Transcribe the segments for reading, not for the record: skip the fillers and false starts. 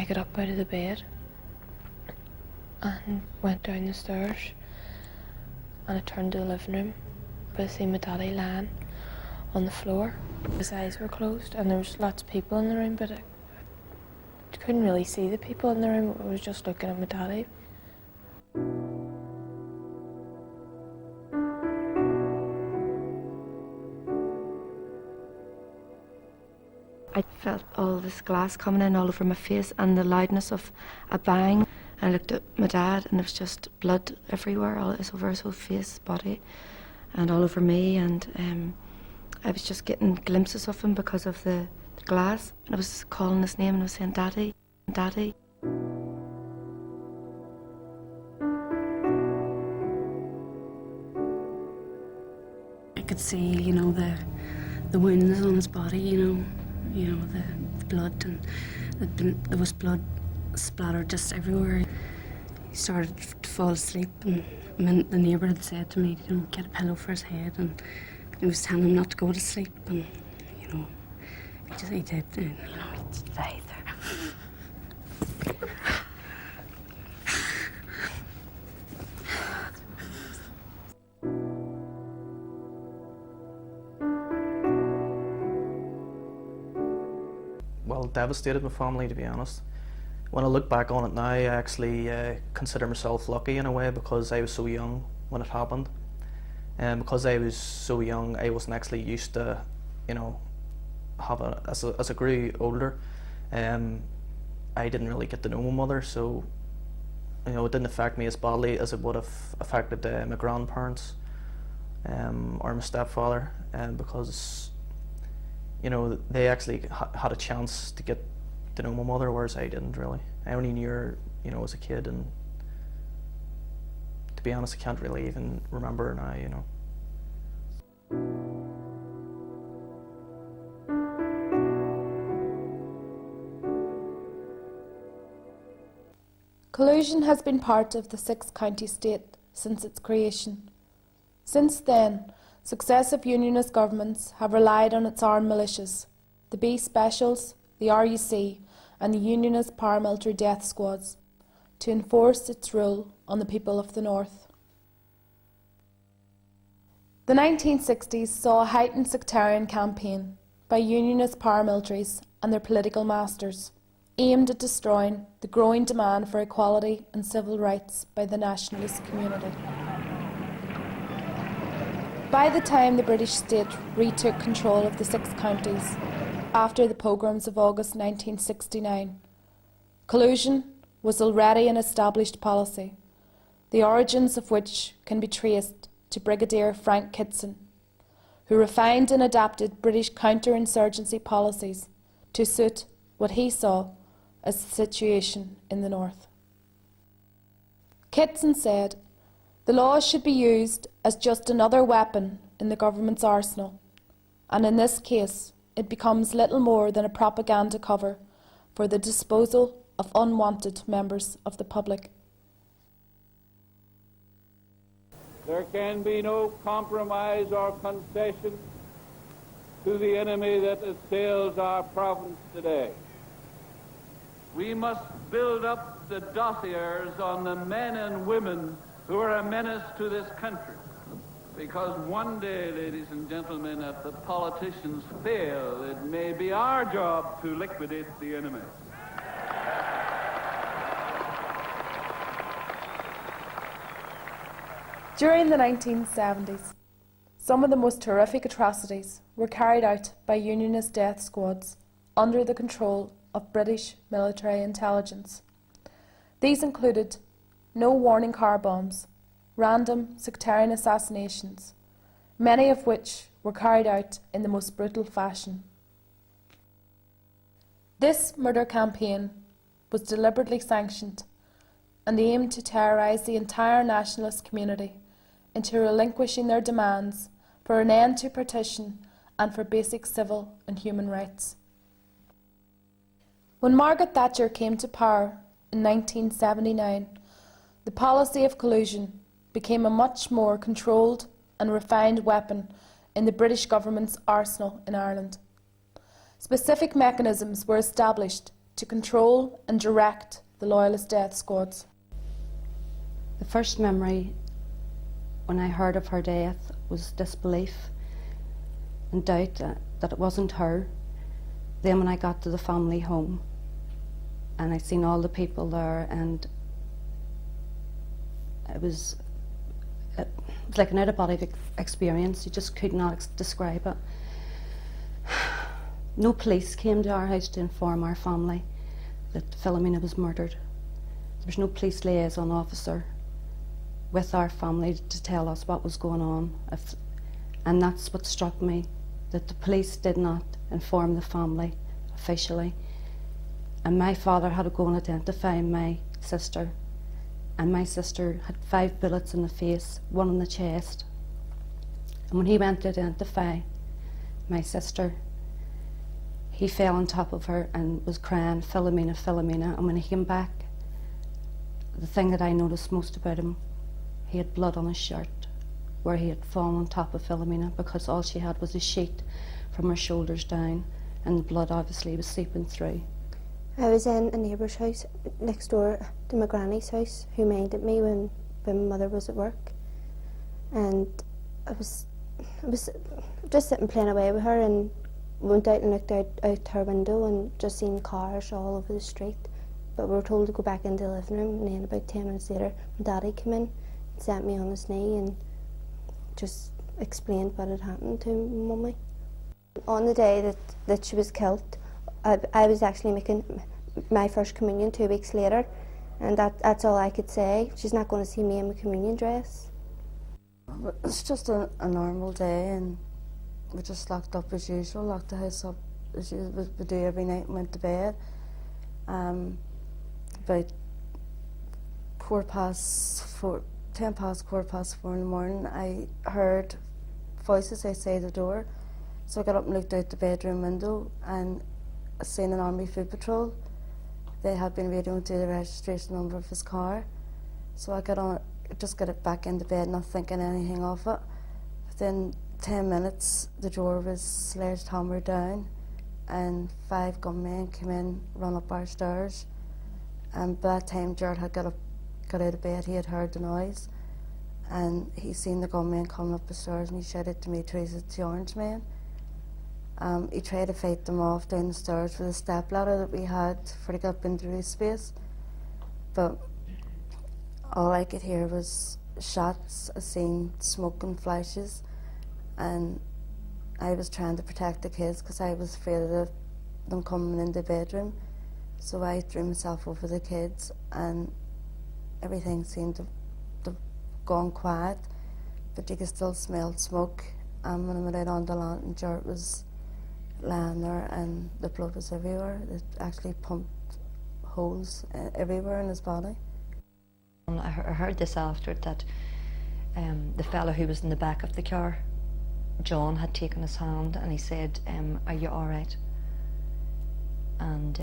I got up out of the bed and went down the stairs, and I turned to the living room, but I seen my daddy lying on the floor. His eyes were closed and there was lots of people in the room, but I couldn't really see the people in the room. I was just looking at my daddy. I felt all this glass coming in all over my face and the loudness of a bang. I looked at my dad and there was just blood everywhere, all over his whole face, body, and all over me. And I was just getting glimpses of him because of the glass. And I was calling his name and I was saying, "Daddy, Daddy." I could see, you know, the wounds on his body, you know, the blood, and there was blood splattered just everywhere. He started to fall asleep, and the neighbour had said to me, you know, get a pillow for his head, and he was telling him not to go to sleep, and, you know, he did, and, you know, he just lay there. Well, devastated my family, to be honest. When I look back on it now, I actually consider myself lucky in a way, because I was so young when it happened. And because I was so young, I wasn't actually used to, you know, as I grew older, I didn't really get to know my mother, so, you know, it didn't affect me as badly as it would have affected my grandparents or my stepfather, because, you know, they actually had a chance to get to know my mother, whereas I didn't really. I only knew her, you know, as a kid, and to be honest, I can't really even remember her now, you know. Collusion has been part of the six-county state since its creation. Since then, successive unionist governments have relied on its armed militias, the B Specials, the RUC and the unionist paramilitary death squads, to enforce its rule on the people of the North. The 1960s saw a heightened sectarian campaign by unionist paramilitaries and their political masters, aimed at destroying the growing demand for equality and civil rights by the nationalist community. By the time the British state retook control of the six counties, after the pogroms of August 1969, collusion was already an established policy, the origins of which can be traced to Brigadier Frank Kitson, who refined and adapted British counter-insurgency policies to suit what he saw as the situation in the North. Kitson said, "The laws should be used as just another weapon in the government's arsenal, and in this case it becomes little more than a propaganda cover for the disposal of unwanted members of the public." There can be no compromise or concession to the enemy that assails our province today. We must build up the dossiers on the men and women who are a menace to this country. Because one day, ladies and gentlemen, if the politicians fail, it may be our job to liquidate the enemy. During the 1970s, some of the most horrific atrocities were carried out by unionist death squads under the control of British military intelligence. These included no-warning car bombs, random sectarian assassinations, many of which were carried out in the most brutal fashion. This murder campaign was deliberately sanctioned and aimed to terrorise the entire nationalist community into relinquishing their demands for an end to partition and for basic civil and human rights. When Margaret Thatcher came to power in 1979, the policy of collusion became a much more controlled and refined weapon in the British government's arsenal in Ireland. Specific mechanisms were established to control and direct the Loyalist death squads. The first memory when I heard of her death was disbelief and doubt that it wasn't her. Then when I got to the family home and I seen all the people there, and it was like an out-of-body experience. You just could not describe it. No police came to our house to inform our family that Philomena was murdered. There was no police liaison officer with our family to tell us what was going on. And that's what struck me, that the police did not inform the family officially. And my father had to go and identify my sister. And my sister had 5 bullets in the face, 1 in the chest. And when he went to identify my sister, he fell on top of her and was crying, "Philomena, Philomena." And when he came back, the thing that I noticed most about him, he had blood on his shirt where he had fallen on top of Philomena, because all she had was a sheet from her shoulders down, and the blood obviously was seeping through. I was in a neighbour's house next door to my granny's house, who minded me when my mother was at work, and I was just sitting playing away with her, and went out and looked out her window and just seen cars all over the street. But we were told to go back into the living room, and then about 10 minutes later my daddy came in and sat me on his knee and just explained what had happened to Mummy. On the day that she was killed, I was actually making my first communion 2 weeks later, and that's all I could say. She's not going to see me in my communion dress. It's just a normal day, and we just locked up as usual, locked the house up as we do every night, and went to bed. About 10 past 4 in the morning, I heard voices outside the door. So I got up and looked out the bedroom window, and I seen an army food patrol. They had been radioing to the registration number of his car. So I just got it back into bed, not thinking anything of it. Within 10 minutes, the door was sledgehammered down, and 5 gunmen came in, run up our stairs. And by that time, Jared had got out of bed. He had heard the noise, and he seen the gunmen coming up the stairs, and he shouted to me, "Teresa, it's the orange men." He tried to fight them off down the stairs with a step ladder that we had for to get up into the roof space, but all I could hear was shots. I seen smoke and flashes, and I was trying to protect the kids because I was afraid of them coming into the bedroom. So I threw myself over the kids, and everything seemed to have gone quiet, but you could still smell smoke. And when I went out on the lawn, and Jared was lying there, and the blood was everywhere. It actually pumped holes everywhere in his body. I heard this after, that the fellow who was in the back of the car, John, had taken his hand, and he said, "Are you all right?" And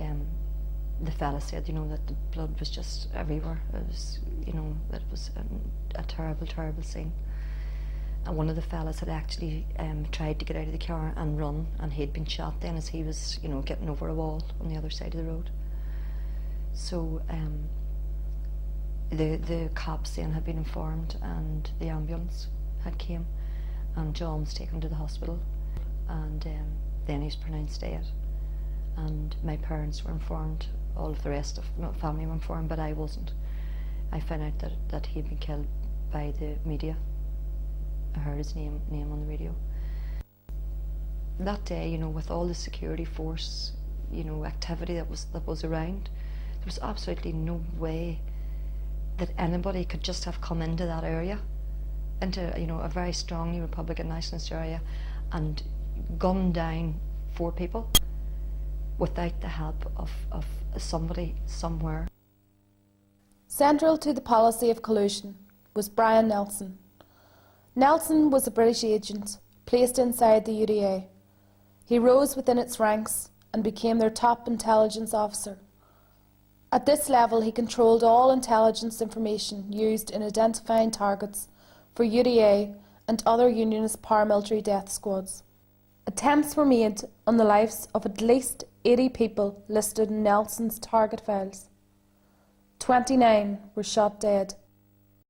the fella said, that the blood was just everywhere. It was, it was a terrible, terrible scene. And one of the fellas had actually tried to get out of the car and run, and he'd been shot then as he was, getting over a wall on the other side of the road. So the cops then had been informed, and the ambulance had came, and John was taken to the hospital, and then he was pronounced dead. And my parents were informed, all of the rest of my family were informed, but I wasn't. I found out that he'd been killed by the media. I heard his name on the radio. That day, with all the security force, activity that was around, there was absolutely no way that anybody could just have come into that area, into a very strongly Republican nationalist area, and gunned down 4 people without the help of somebody somewhere. Central to the policy of collusion was Brian Nelson. Nelson was a British agent placed inside the UDA. He rose within its ranks and became their top intelligence officer. At this level, he controlled all intelligence information used in identifying targets for UDA and other unionist paramilitary death squads. Attempts were made on the lives of at least 80 people listed in Nelson's target files. 29 were shot dead